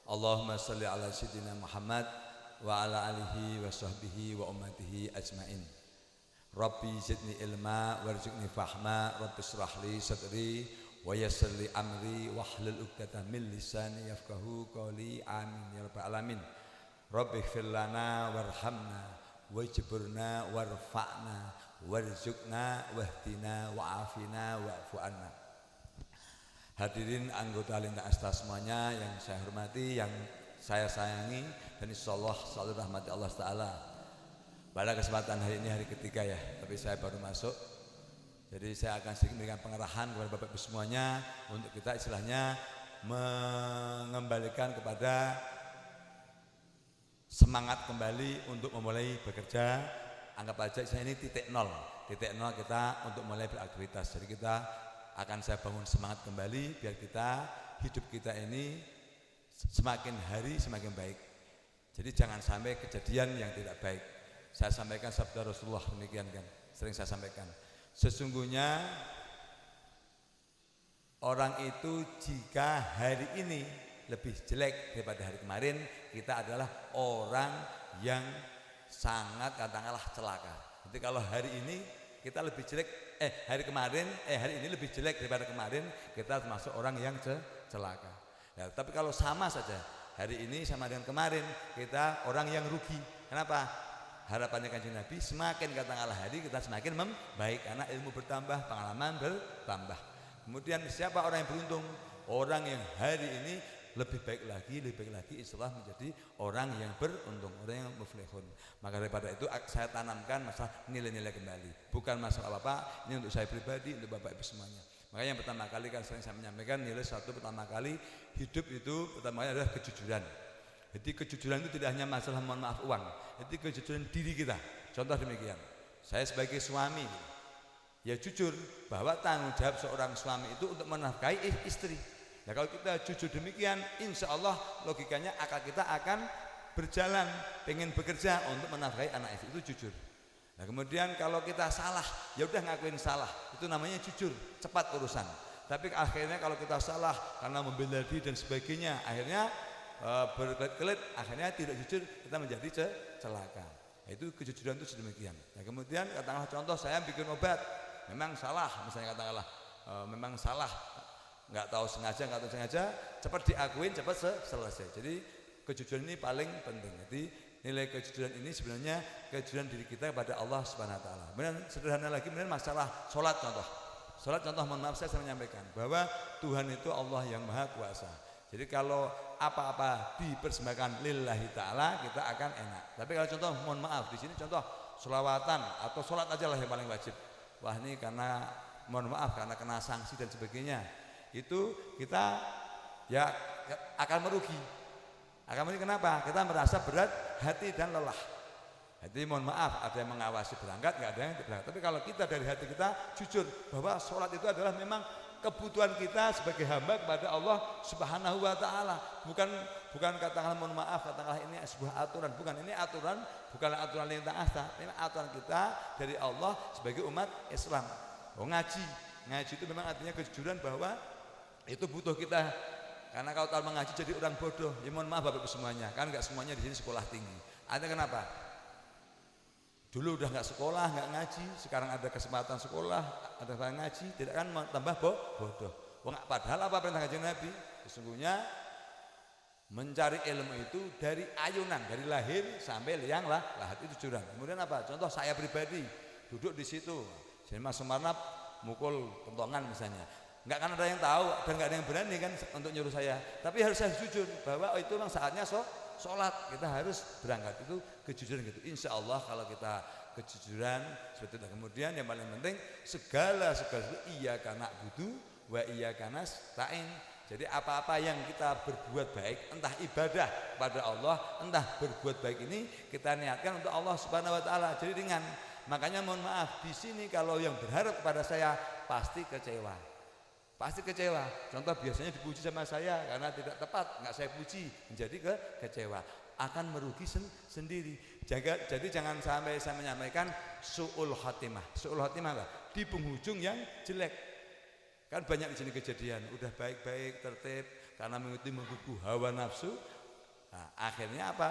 Allahumma salli ala sayyidina Muhammad wa ala alihi wa sahbihi wa ummatihi ajmain. Rabbi zidni ilma warzuqni fahma, Rabbi shrah li sadri wa yassir li amri wahlul 'uqdatam min lisani yafqahu qawli. Amin ya rabbal alamin. Rabbi ighfir lana warhamna wajburna warfa'na warzuqna wahdina wa'afina wa'fu anna. Hadirin anggota Lintas Asta semuanya yang saya hormati, yang saya sayangi, dan insyaallah selalu rahmati Allah Ta'ala. Pada kesempatan hari ini hari ketiga ya, tapi saya baru masuk. Jadi saya akan sedikit memberikan pengarahan kepada Bapak Ibu semuanya untuk kita istilahnya mengembalikan kepada semangat kembali untuk memulai bekerja. Anggap aja ini titik nol kita untuk mulai beraktivitas. Jadi kita akan saya bangun semangat kembali biar hidup kita ini semakin hari semakin baik. Jadi jangan sampai kejadian yang tidak baik. Saya sampaikan sabda Rasulullah demikian kan, sering saya sampaikan. Sesungguhnya orang itu jika hari ini lebih jelek daripada hari kemarin, kita adalah orang yang sangat katakanlah celaka. Jadi kalau hari ini kita lebih jelek, hari ini lebih jelek daripada kemarin, kita termasuk orang yang celaka. Ya, tapi kalau sama saja hari ini sama dengan kemarin, kita orang yang rugi. Kenapa? Harapannya Kanjeng Nabi semakin katakanlah hari kita semakin membaik karena ilmu bertambah, pengalaman bertambah. Kemudian siapa orang yang beruntung? Orang yang hari ini lebih baik lagi insyaallah menjadi orang yang beruntung, orang yang muflihun. Maka daripada itu saya tanamkan masalah nilai-nilai kembali. Bukan masalah apa-apa, ini untuk saya pribadi, untuk Bapak Ibu semuanya. Makanya yang pertama kali kan sering saya menyampaikan nilai satu pertama kali hidup itu pertama kali adalah kejujuran. Jadi kejujuran itu tidak hanya masalah mohon maaf uang, itu kejujuran diri kita. Contoh demikian, saya sebagai suami ya jujur bahwa tanggung jawab seorang suami itu untuk menafkahi istri. Ya kalau kita jujur demikian, insya Allah logikanya akal kita akan berjalan, pengen bekerja untuk menafkahi anak istri, itu jujur. Nah kemudian kalau kita salah, ya udah ngakuin salah, itu namanya jujur, cepat urusan. Tapi akhirnya kalau kita salah karena membela diri dan sebagainya, akhirnya berkelit-kelit, akhirnya tidak jujur, kita menjadi celaka. Nah, itu kejujuran itu sedemikian. Nah kemudian katakanlah contoh saya bikin obat, memang salah, misalnya katakanlah memang salah. Nggak tahu sengaja, cepat diakuin, cepat selesai. Jadi kejujuran ini paling penting. Jadi nilai kejujuran ini sebenarnya kejujuran diri kita kepada Allah Subhanahu Wa Taala. Kemudian sederhana lagi, kemudian masalah sholat contoh. Sholat contoh, mohon maaf saya menyampaikan bahwa Tuhan itu Allah yang Maha Kuasa. Jadi kalau apa-apa dipersembahkan lillahi ta'ala kita akan enak. Tapi kalau contoh mohon maaf di sini contoh sholawatan atau sholat aja lah yang paling wajib. Wah ini karena mohon maaf karena kena sanksi dan sebagainya. Itu kita ya akan merugi. Kenapa? Kita merasa berat hati dan lelah. Jadi mohon maaf ada yang mengawasi berangkat, nggak ada yang berangkat. Tapi kalau kita dari hati kita jujur bahwa sholat itu adalah memang kebutuhan kita sebagai hamba kepada Allah Subhanahu Wa Taala. Bukan katakanlah mohon maaf katakanlah ini sebuah aturan, bukan ini aturan, bukanlah aturan Lintas Asta. Ini aturan kita dari Allah sebagai umat Islam. Ngaji itu memang artinya kejujuran bahwa itu butuh kita, karena kalau tahu mengaji jadi orang bodoh, ya mohon maaf Bapak Ibu semuanya, kan nggak semuanya di sini sekolah tinggi. Artinya kenapa? Dulu udah nggak sekolah, nggak ngaji, sekarang ada kesempatan sekolah, ada kesempatan ngaji, tidak kan tambah bodoh. Padahal apa perintah Kanjeng Nabi? Sesungguhnya mencari ilmu itu dari ayunan, dari lahir sampai liang lahat itu juran. Kemudian apa? Contoh saya pribadi duduk di situ, jadi Mas Sumarnap mukul kentongan misalnya. Enggak kan ada yang tahu dan enggak ada yang berani kan untuk nyuruh saya. Tapi harus saya jujur bahwa itu memang saatnya sholat. Kita harus berangkat, itu kejujuran gitu. Insya Allah kalau kita kejujuran seperti itu. Kemudian yang paling penting segala itu iyyaka na'budu wa iyyaka nasta'in. Jadi apa-apa yang kita berbuat baik, entah ibadah pada Allah, entah berbuat baik ini kita niatkan untuk Allah Subhanahu Wa Taala. Jadi ringan. Makanya mohon maaf di sini kalau yang berharap kepada saya pasti kecewa. Contoh biasanya dipuji sama saya karena tidak tepat, nggak saya puji, menjadi kecewa, akan merugi sendiri. Jadi jangan sampai saya menyampaikan su'ul khatimah. Su'ul khatimah apa? Di penghujung yang jelek. Kan banyak di sini kejadian, udah baik-baik, tertib, karena mengikuti hawa nafsu, Nah, akhirnya apa?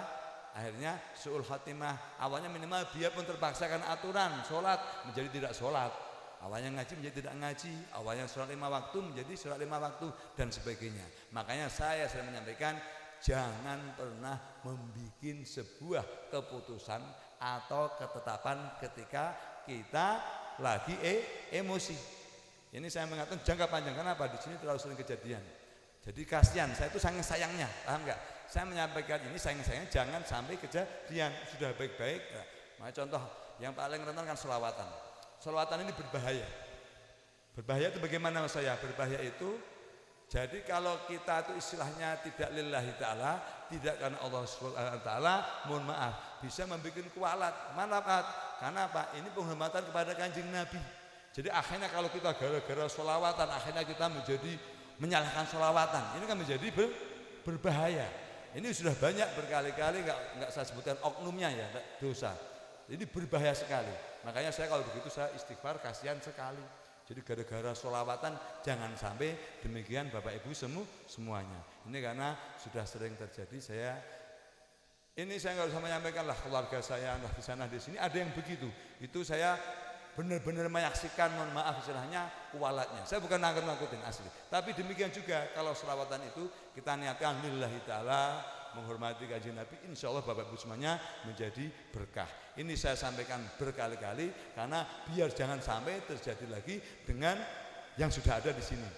Akhirnya su'ul khatimah. Awalnya minimal biarpun terpaksa karena aturan sholat menjadi tidak sholat, awalnya ngaji menjadi tidak ngaji, awalnya sholat 5 waktu menjadi sholat 5 waktu dan sebagainya. Makanya saya sering menyampaikan, jangan pernah membuat sebuah keputusan atau ketetapan ketika kita lagi emosi. Ini saya mengatakan jangka panjang. Kenapa? Di sini terlalu sering kejadian. Jadi kasihan, saya itu sangat sayangnya, paham nggak? Saya menyampaikan ini sayang-sayangnya jangan sampai kejadian. Sudah baik-baik. Nah, contoh yang paling rentan kan selawatan. Selawatan ini berbahaya. Berbahaya itu bagaimana mas saya? Berbahaya itu jadi kalau kita itu istilahnya tidak lillahi ta'ala, tidak karena Allah SWT, mohon maaf, bisa membuat kualat, manfaat. Karena apa? Ini penghormatan kepada Kanjeng Nabi. Jadi akhirnya kalau kita gara-gara sholawatan, akhirnya kita menjadi menyalahkan sholawatan. Ini kan menjadi berbahaya. Ini sudah banyak berkali-kali, nggak saya sebutkan oknumnya ya, dosa. Ini berbahaya sekali. Makanya saya kalau begitu saya istighfar, kasihan sekali. Jadi gara-gara sholawatan jangan sampai demikian Bapak Ibu semuanya. Ini karena sudah sering terjadi. Ini saya nggak usah menyampaikan lah keluarga saya entah di sana di sini ada yang begitu. Itu saya benar-benar menyaksikan, mohon maaf istilahnya kualatnya. Saya bukan nakut-nakutin asli. Tapi demikian juga kalau sholawatan itu kita niatkan lillahi ta'ala, menghormati Kanjeng Nabi, insya Allah Bapak Ibu semuanya menjadi berkah. Ini saya sampaikan berkali-kali karena biar jangan sampai terjadi lagi dengan yang sudah ada di sini.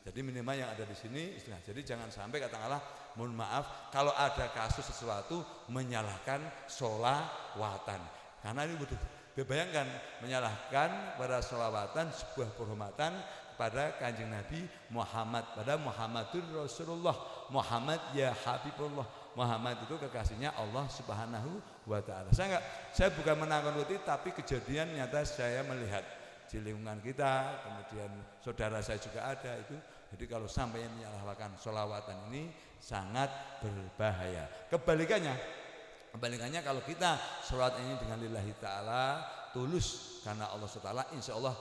Jadi minimal yang ada di sini istilah. Jadi jangan sampai katakanlah mohon maaf kalau ada kasus sesuatu menyalahkan sholawatan. Karena ini betul. Bayangkan menyalahkan pada sholawatan sebuah penghormatan pada Kanjeng Nabi Muhammad, pada Muhammadur Rasulullah, Muhammad ya Habibullah. Muhammad itu kekasihnya Allah Subhanahu wa Ta'ala. Saya bukan menakut-nakuti, tapi kejadian nyata saya melihat di lingkungan kita, kemudian saudara saya juga ada itu. Jadi kalau sampai menyalahkan sholawatan ini sangat berbahaya. Kebalikannya kalau kita sholat ini dengan lillahi ta'ala, tulus karena Allah SWT, insya Allah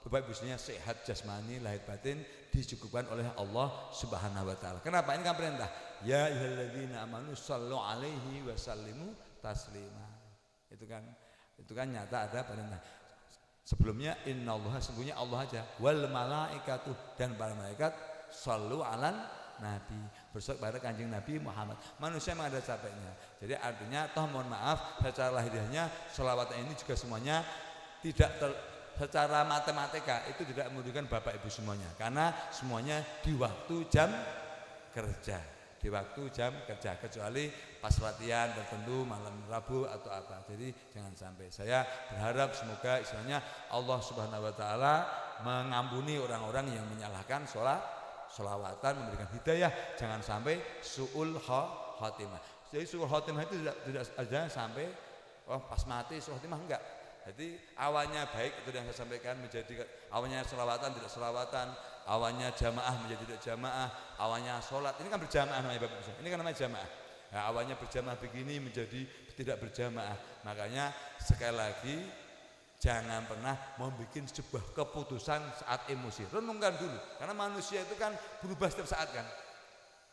Bapak Ibu sehat jasmani, lahir batin dicukupkan oleh Allah Subhanahu wa Ta'ala. Kenapa? Ini kan perintah. Ya ayyuhalladzina amanu shallu alaihi wa sallimu taslima. Itu kan nyata ada perintah. Sebelumnya innallaha, sesungguhnya Allah aja, wal malaikatu, dan para malaikat shallu alan Nabi, bersolawat pada Kanjeng Nabi Muhammad. Manusia memang ada capeknya. Jadi artinya toh mohon maaf secara lahiriahnya sholawat ini juga semuanya tidak secara matematika itu tidak membutuhkan Bapak Ibu semuanya, karena semuanya di waktu jam kerja, kecuali pas latihan tertentu malam Rabu atau apa. Jadi jangan sampai. Saya berharap semoga istilahnya Allah Subhanahu wa Ta'ala mengampuni orang-orang yang menyalahkan sholawatan, memberikan hidayah, jangan sampai su'ul khatimah. Jadi su'ul khatimah itu tidak ada sampai pas mati su'ul khatimah, enggak. Jadi awalnya baik, itu yang saya sampaikan, menjadi awalnya sholawatan tidak sholawatan, awalnya jamaah menjadi tidak jamaah, awalnya sholat ini kan berjamaah namanya Bapak Ibu. Ini kan namanya jamaah. Nah, awalnya berjamaah begini menjadi tidak berjamaah. Makanya sekali lagi jangan pernah membuat sebuah keputusan saat emosi. Renungkan dulu, karena manusia itu kan berubah setiap saat kan.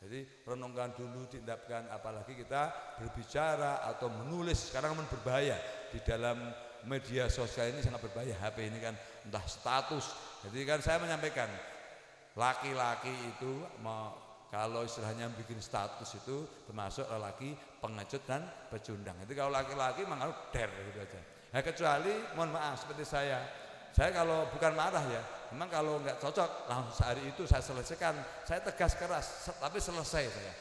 Jadi renungkan dulu, tindakan, apalagi kita berbicara atau menulis. Sekarang kan berbahaya di dalam media sosial ini, sangat berbahaya. HP ini kan entah status. Jadi kan saya menyampaikan laki-laki itu kalau istilahnya bikin status itu termasuk lelaki pengecut dan pecundang. Itu kalau laki-laki memang harus gitu aja. Nah, kecuali mohon maaf seperti saya kalau bukan marah ya, memang kalau nggak cocok langsung sehari itu saya selesaikan, saya tegas keras, tapi selesai saya.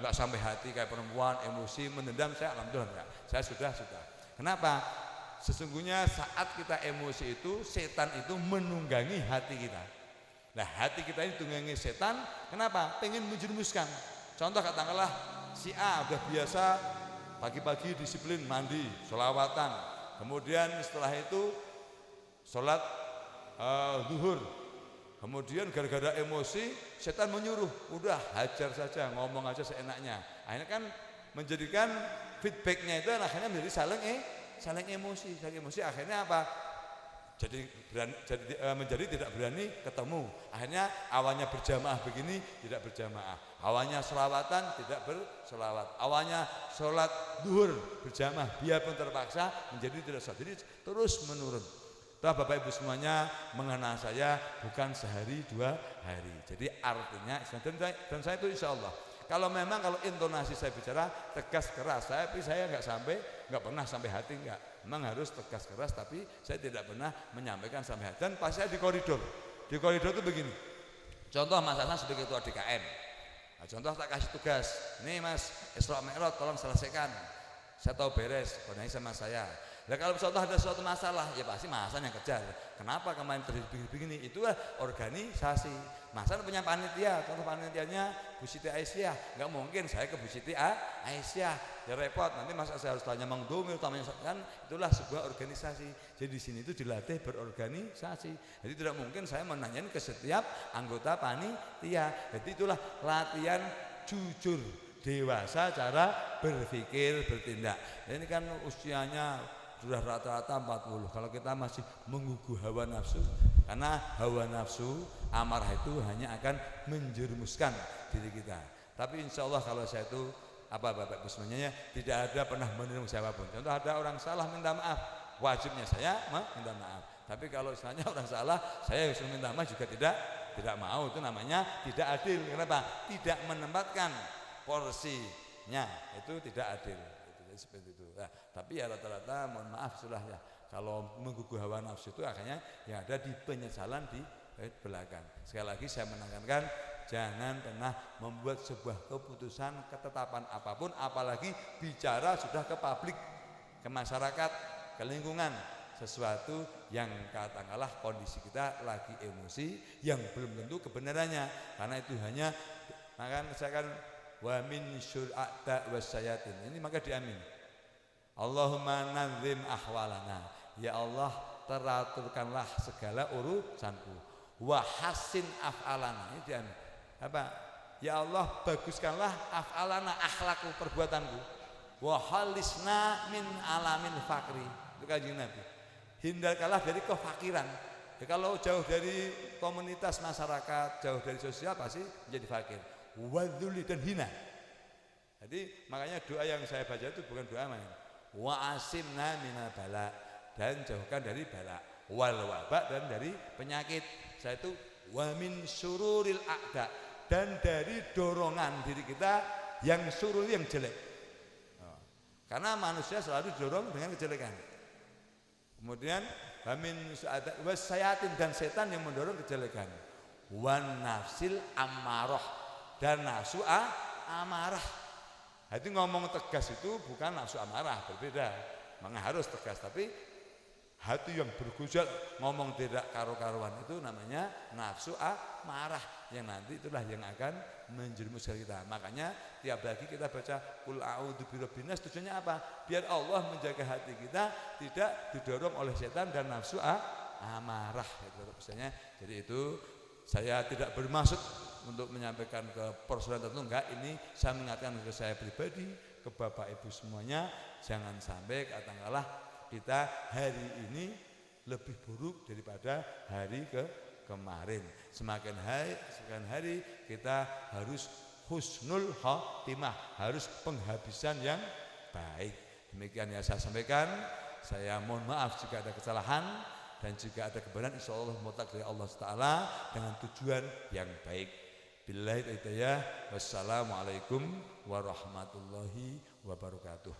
Nggak sampai hati kayak perempuan emosi mendendam, saya alhamdulillah enggak. Saya sudah. Kenapa? Sesungguhnya saat kita emosi itu setan itu menunggangi hati kita. Nah, hati kita ini ditunggangi setan. Kenapa? Pengen menjerumuskan. Contoh katakanlah si A udah biasa pagi-pagi disiplin mandi, sholawatan, kemudian setelah itu sholat zuhur, kemudian gara-gara emosi setan menyuruh udah hajar saja, ngomong aja seenaknya. Akhirnya kan menjadikan feedbacknya itu akhirnya menjadi saling emosi akhirnya apa? jadi menjadi tidak berani ketemu. Akhirnya awalnya berjamaah begini tidak berjamaah, awalnya selawatan tidak berselawat, awalnya sholat duhur berjamaah biarpun terpaksa menjadi tidak sholat. Jadi terus menurun. Bapak Ibu semuanya mengenal saya bukan sehari 2 hari. Jadi artinya dan saya itu insya Allah kalau intonasi saya bicara tegas keras, tapi saya nggak pernah sampai hati, enggak. Memang harus tegas keras, tapi saya tidak pernah menyampaikan sampai hati. Dan pas saya di koridor itu begini. Contoh Mas Hasan sebagai ketua DKM. Nah, contoh tak kasih tugas, nih Mas Isra Mi'raj tolong selesaikan. Saya tahu beres, koordinasi sama saya. Nah kalau contoh ada suatu masalah, ya pasti Mas Hasan yang kejar. Kenapa kemarin terjadi begini? Itulah organisasi. Mas Hasan punya panitia, contoh panitianya Bu Siti Aisyah. Nggak mungkin saya ke Bu Siti Aisyah, ya repot. Nanti Mas Hasan harus tanya Mang Domil, utamanya kan itulah sebuah organisasi. Jadi di sini itu dilatih berorganisasi. Jadi tidak mungkin saya menanyain ke setiap anggota panitia. Jadi itulah latihan jujur dewasa cara berpikir bertindak. Ini kan usianya sudah rata-rata 40. Kalau kita masih menggugah hawa nafsu, karena hawa nafsu amarah itu hanya akan menjerumuskan diri kita. Tapi insya Allah kalau saya itu Bapak Ibu semuanya tidak ada pernah menerima siapapun. Contoh ada orang salah minta maaf, wajibnya saya minta maaf. Tapi kalau istilahnya orang salah saya harus minta maaf juga tidak mau, itu namanya tidak adil. Kenapa? Tidak menempatkan porsinya, itu tidak adil. Seperti itu. Nah, tapi ya rata-rata mohon maaf sudah ya. Kalau menggugah hawa nafsu itu akhirnya yang ada di penyesalan di belakang. Sekali lagi saya menekankan jangan pernah membuat sebuah keputusan ketetapan apapun, apalagi bicara sudah ke publik, ke masyarakat, ke lingkungan, sesuatu yang katakanlah kondisi kita lagi emosi yang belum tentu kebenarannya, karena itu hanya maka saya kan wa min syur'ata wasyayatin. Ini maka diamin. Allahumma nazim ahwalana. Ya Allah, teraturkanlah segala urusanku. Wa hasin af'alana. Ini diamin. Apa? Ya Allah, baguskanlah af'alana, akhlakku, perbuatanku. Wa halisna min alamin fakri. Itu kanjeng Nabi. Hindarkanlah dari kefakiran. Ya, kalau jauh dari komunitas masyarakat, jauh dari sosial pasti menjadi fakir. Wadhuli dan hina. Jadi makanya doa yang saya baca itu bukan doa main. Wa asimna minal bala, dan jauhkan dari bala, wal wabak, dan dari penyakit. Saya itu wa min syururil a'da, dan dari dorongan diri kita yang surur, yang jelek. Karena manusia selalu didorong dengan kejelekan. Kemudian wa min wasayatin, dan setan yang mendorong kejelekan. Wan nafsil ammarah, dan nafsu amarah. Jadi ngomong tegas itu bukan nafsu amarah, berbeda. Memang harus tegas, tapi hati yang bergejolak ngomong tidak karu-karuan itu namanya nafsu amarah, yang nanti itulah yang akan menjerumuskan kita. Makanya tiap lagi kita baca qul a'udzu birabbin nas, tujuannya apa? Biar Allah menjaga hati kita tidak didorong oleh setan dan nafsu amarah. Jadi itu saya tidak bermaksud untuk menyampaikan ke persoalan tertentu, enggak. Ini saya mengingatkan ke saya pribadi, ke Bapak Ibu semuanya, jangan sampai katakanlah kita hari ini lebih buruk daripada hari kemarin. Semakin hari kita harus husnul khotimah, harus penghabisan yang baik. Demikian yang saya sampaikan. Saya mohon maaf jika ada kesalahan, dan jika ada kebenaran insyaallah mutlak dari Allah Ta'ala dengan tujuan yang baik. Billahi hidayah. Wassalamualaikum warahmatullahi wabarakatuh.